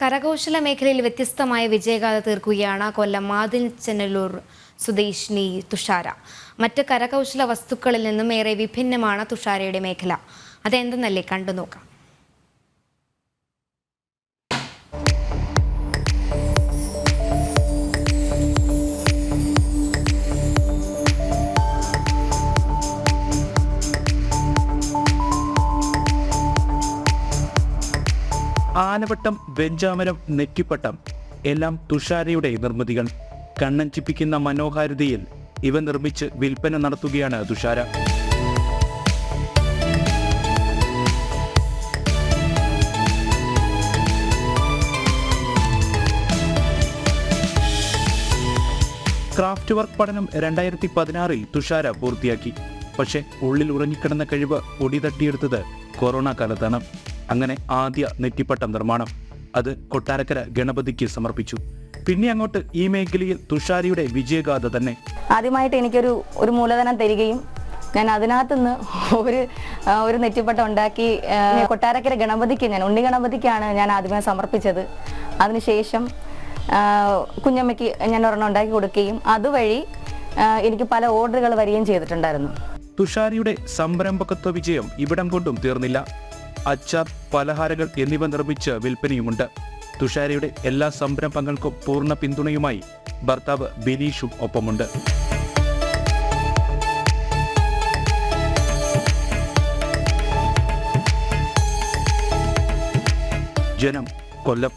കരകൗശല മേഖലയിൽ വ്യത്യസ്തമായ വിജയഗാഥ തീർക്കുകയാണ് കൊല്ലം മാതിൽച്ചനല്ലൂർ സ്വദേശിനി തുഷാര. മറ്റ് കരകൗശല വസ്തുക്കളിൽ നിന്നും ഏറെ വിഭിന്നമാണ് തുഷാരയുടെ മേഖല. അതെന്തെന്നല്ലേ കണ്ടു നോക്കാം. ആനവട്ടം, വെഞ്ചാമരം, നെറ്റിപ്പട്ടം എല്ലാം തുഷാരയുടെ നിർമ്മിതികൾ. കണ്ണഞ്ചിപ്പിക്കുന്ന മനോഹാരിതയിൽ ഇവ നിർമ്മിച്ച് വിൽപ്പന നടത്തുകയാണ് തുഷാര. ക്രാഫ്റ്റ് വർക്ക് പഠനം 2016 തുഷാര പൂർത്തിയാക്കി. പക്ഷെ ഉള്ളിൽ ഉറങ്ങിക്കിടന്ന കഴിവ് പൊടി തട്ടിയെടുത്തത് കൊറോണ കാലത്താണ്. അങ്ങനെ ആദ്യ നെറ്റിപ്പട്ടം നിർമ്മാണം അത് കൊട്ടാരക്കര ഗണപതിക്ക് സമർപ്പിച്ചു. പിന്നെ അങ്ങോട്ട് ഈ മേഖലയിൽ തുഷാരയുടെ വിജയഗാഥ തന്നെ. ആദ്യമായിട്ട് എനിക്കൊരു മൂലധനം തരികയും ഞാൻ അതിനകത്തുനിന്ന് ഒരു നെറ്റിപ്പട്ടം ഉണ്ടാക്കി കൊട്ടാരക്കര ഗണപതിക്ക്, ഉണ്ണി ഗണപതിക്കാണ് ഞാൻ ആദ്യമേ സമർപ്പിച്ചത്. അതിനുശേഷം കുഞ്ഞമ്മയ്ക്ക് ഞാൻ ഒരെണ്ണം ഉണ്ടാക്കി കൊടുക്കുകയും അതുവഴി എനിക്ക് പല ഓർഡറുകൾ വരികയും ചെയ്തിട്ടുണ്ടായിരുന്നു. തുഷാരയുടെ സംരംഭകത്വ വിജയം ഇവിടം കൊണ്ടും തീർന്നില്ല. അച്ചാർ, പലഹാരങ്ങൾ എന്നിവ നിർമ്മിച്ച് വിൽപ്പനയുമുണ്ട്. തുഷാരയുടെ എല്ലാ സംരംഭങ്ങൾക്കും പൂർണ്ണ പിന്തുണയുമായി ഭർത്താവ് ബിനീഷും ഒപ്പമുണ്ട്. ജനം, കൊല്ലം.